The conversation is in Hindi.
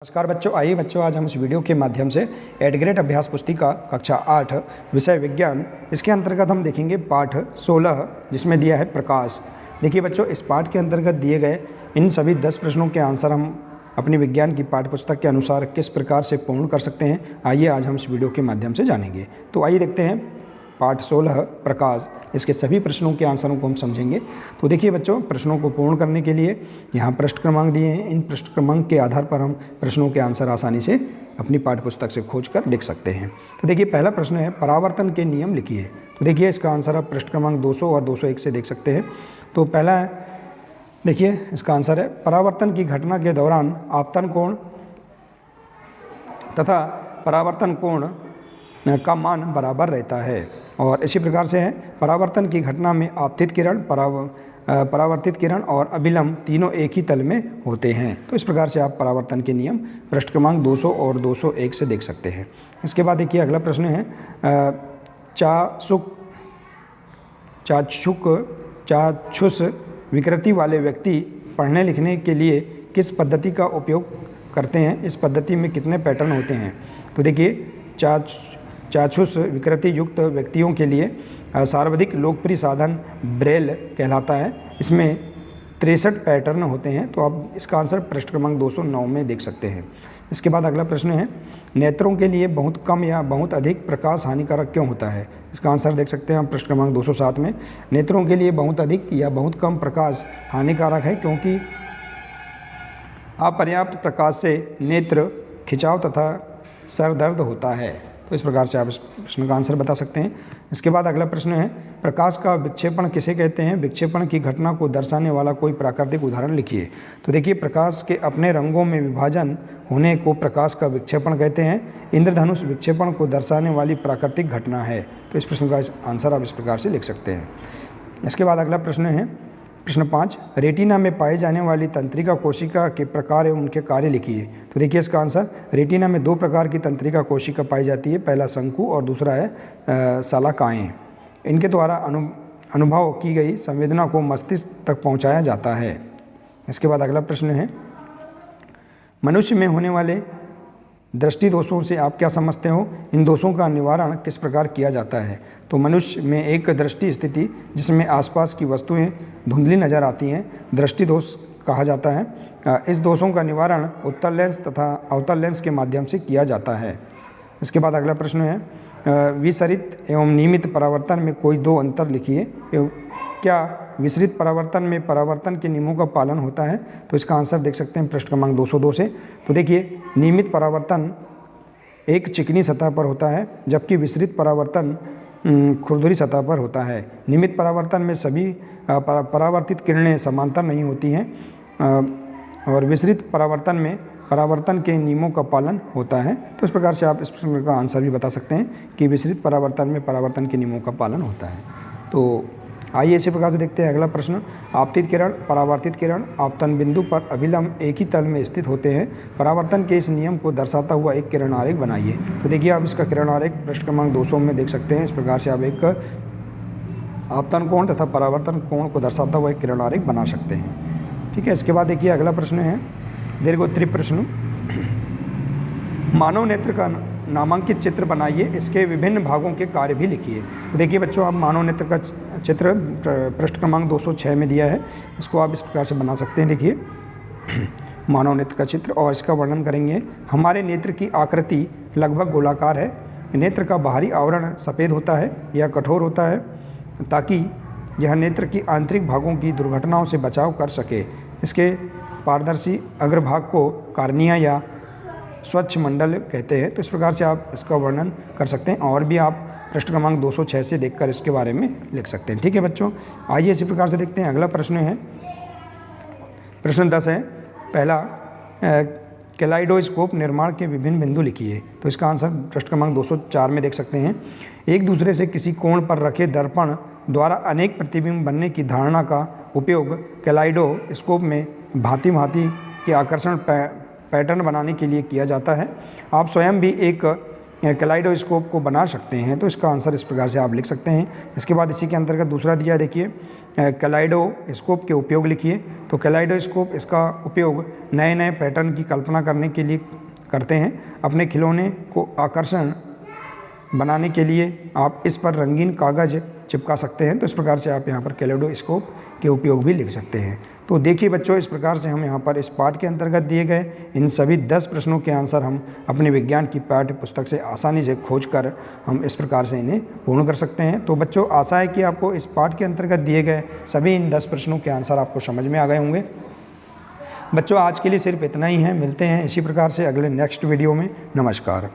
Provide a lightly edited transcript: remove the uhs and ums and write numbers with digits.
नमस्कार बच्चों, आइए बच्चों आज हम इस वीडियो के माध्यम से एड ग्रेड अभ्यास पुस्तिका कक्षा 8 विषय विज्ञान, इसके अंतर्गत हम देखेंगे पाठ 16 जिसमें दिया है प्रकाश। देखिए बच्चों, इस पाठ के अंतर्गत दिए गए इन सभी 10 प्रश्नों के आंसर हम अपनी विज्ञान की पाठ्यपुस्तक के अनुसार किस प्रकार से पूर्ण कर सकते हैं, आइए आज हम इस वीडियो के माध्यम से जानेंगे। तो आइए देखते हैं पाठ 16 प्रकाश, इसके सभी प्रश्नों के आंसरों को हम समझेंगे। तो देखिए बच्चों, प्रश्नों को पूर्ण करने के लिए यहाँ पृष्ठ क्रमांक दिए हैं। इन पृष्ठ क्रमांक के आधार पर हम प्रश्नों के आंसर आसानी से अपनी पाठ्यपुस्तक से खोजकर लिख सकते हैं। तो देखिए पहला प्रश्न है, परावर्तन के नियम लिखिए। तो देखिए इसका आंसर आप पृष्ठ क्रमांक 200 और 201 से देख सकते हैं। तो पहला है, देखिए इसका आंसर है, परावर्तन की घटना के दौरान आपतन कोण तथा परावर्तन कोण का मान बराबर रहता है। और इसी प्रकार से है, परावर्तन की घटना में आपतित किरण, परावर्तित किरण और अभिलंब तीनों एक ही तल में होते हैं। तो इस प्रकार से आप परावर्तन के नियम पृष्ठ क्रमांक 200 और 201 से देख सकते हैं। इसके बाद देखिए अगला प्रश्न है, चाक्षुष विकृति वाले व्यक्ति पढ़ने लिखने के लिए किस पद्धति का उपयोग करते हैं? इस पद्धति में कितने पैटर्न होते हैं? तो देखिए चाक्षुष विकृति युक्त व्यक्तियों के लिए सर्वाधिक लोकप्रिय साधन ब्रेल कहलाता है। इसमें 63 पैटर्न होते हैं। तो आप इसका आंसर पृष्ठ क्रमांक 209 में देख सकते हैं। इसके बाद अगला प्रश्न है, नेत्रों के लिए बहुत कम या बहुत अधिक प्रकाश हानिकारक क्यों होता है? इसका आंसर देख सकते हैं हम पृष्ठ क्रमांक 207 में। नेत्रों के लिए बहुत अधिक या बहुत कम प्रकाश हानिकारक है क्योंकि अपर्याप्त प्रकाश से नेत्र खिंचाव तथा सर दर्द होता है। तो इस प्रकार से आप इस प्रश्न का आंसर बता सकते हैं। इसके बाद अगला प्रश्न है, प्रकाश का विक्षेपण किसे कहते हैं? विक्षेपण की घटना को दर्शाने वाला कोई प्राकृतिक उदाहरण लिखिए। तो देखिए, प्रकाश के अपने रंगों में विभाजन होने को प्रकाश का विक्षेपण कहते हैं। इंद्रधनुष विक्षेपण को दर्शाने वाली प्राकृतिक घटना है। तो इस प्रश्न का आंसर आप इस प्रकार से लिख सकते हैं। इसके बाद अगला प्रश्न है, प्रश्न 5, रेटिना में पाई जाने वाली तंत्रिका कोशिका के प्रकार एवं उनके कार्य लिखिए। तो देखिए इसका आंसर, रेटिना में 2 प्रकार की तंत्रिका कोशिका पाई जाती है। पहला शंकु और दूसरा है शलाकाएँ। इनके द्वारा अनुभव की गई संवेदना को मस्तिष्क तक पहुंचाया जाता है। इसके बाद अगला प्रश्न है, मनुष्य में होने वाले दृष्टि दोषों से आप क्या समझते हो? इन दोषों का निवारण किस प्रकार किया जाता है? तो मनुष्य में एक दृष्टि स्थिति जिसमें आसपास की वस्तुएं धुंधली नजर आती हैं, दृष्टि दोष कहा जाता है। इस दोषों का निवारण उत्तल लेंस तथा अवतल लेंस के माध्यम से किया जाता है। इसके बाद अगला प्रश्न है, विसरित एवं नियमित परावर्तन में कोई 2 अंतर लिखिए। क्या विसरित परावर्तन में परावर्तन के नियमों का पालन होता है? तो इसका आंसर देख सकते हैं पृष्ठ क्रमांक 202 से। तो देखिए, नियमित परावर्तन एक चिकनी सतह पर होता है जबकि विसरित परावर्तन खुरदुरी सतह पर होता है। नियमित परावर्तन में सभी परावर्तित किरणें समांतर नहीं होती हैं और विसरित परावर्तन में परावर्तन के नियमों का पालन होता है। तो इस प्रकार से आप इस प्रश्न का आंसर भी बता सकते हैं कि विसरित परावर्तन में परावर्तन के नियमों का पालन होता है। तो आइए इसी प्रकार से देखते हैं अगला प्रश्न, आपतित किरण, परावर्तित किरण आपतन बिंदु पर अभिलंब एक ही तल में स्थित होते हैं। परावर्तन के इस नियम को दर्शाता हुआ एक किरण आरेख बनाइए। तो देखिए आप इसका किरण आरेख पृष्ठ क्रमांक 200 में देख सकते हैं। इस प्रकार से आप एक आपतन कोण तथा परावर्तन कोण को दर्शाता हुआ एक किरण आरेख बना सकते हैं। ठीक है। इसके बाद देखिए अगला प्रश्न है, दीर्घोत्तरी प्रश्न, मानव नेत्र का नामांकित चित्र बनाइए, इसके विभिन्न भागों के कार्य भी लिखिए। तो देखिए बच्चों, आप मानव नेत्र का चित्र पृष्ठ क्रमांक 206 में दिया है, इसको आप इस प्रकार से बना सकते हैं। देखिए मानव नेत्र का चित्र और इसका वर्णन करेंगे। हमारे नेत्र की आकृति लगभग गोलाकार है। नेत्र का बाहरी आवरण सफ़ेद होता है या कठोर होता है ताकि यह नेत्र की आंतरिक भागों की दुर्घटनाओं से बचाव कर सके। इसके पारदर्शी अग्रभाग को कार्निया या स्वच्छ मंडल कहते हैं। तो इस प्रकार से आप इसका वर्णन कर सकते हैं और भी आप पृष्ठ क्रमांक 206 से देखकर इसके बारे में लिख सकते हैं। ठीक है बच्चों, आइए इसी प्रकार से देखते हैं। अगला प्रश्न है, प्रश्न 10 है, पहला, कैलाइडोस्कोप निर्माण के विभिन्न बिंदु लिखिए। तो इसका आंसर पृष्ठ क्रमांक 204 में देख सकते हैं। एक दूसरे से किसी कोण पर रखे दर्पण द्वारा अनेक प्रतिबिंब बनने की धारणा का उपयोग कैलाइडोस्कोप में भांति भांति के आकर्षण पैटर्न बनाने के लिए किया जाता है। आप स्वयं भी एक कैलाइडोस्कोप को बना सकते हैं, तो इसका आंसर इस प्रकार से आप लिख सकते हैं। इसके बाद इसी के अंतर्गत दूसरा दिया है, देखिए कैलाइडोस्कोप के उपयोग लिखिए। तो कैलाइडोस्कोप इसका उपयोग नए नए पैटर्न की कल्पना करने के लिए करते हैं। अपने खिलौने को आकर्षण बनाने के लिए आप इस पर रंगीन कागज़ चिपका सकते हैं। तो इस प्रकार से आप यहाँ पर कैलाइडोस्कोप के उपयोग भी लिख सकते हैं। तो देखिए बच्चों, इस प्रकार से हम यहाँ पर इस पाठ के अंतर्गत दिए गए इन सभी 10 प्रश्नों के आंसर हम अपने विज्ञान की पाठ्य पुस्तक से आसानी से खोजकर हम इस प्रकार से इन्हें पूर्ण कर सकते हैं। तो बच्चों, आशा है कि आपको इस पाठ के अंतर्गत दिए गए सभी इन 10 प्रश्नों के आंसर आपको समझ में आ गए होंगे। बच्चों, आज के लिए सिर्फ इतना ही है। मिलते हैं इसी प्रकार से अगले नेक्स्ट वीडियो में। नमस्कार।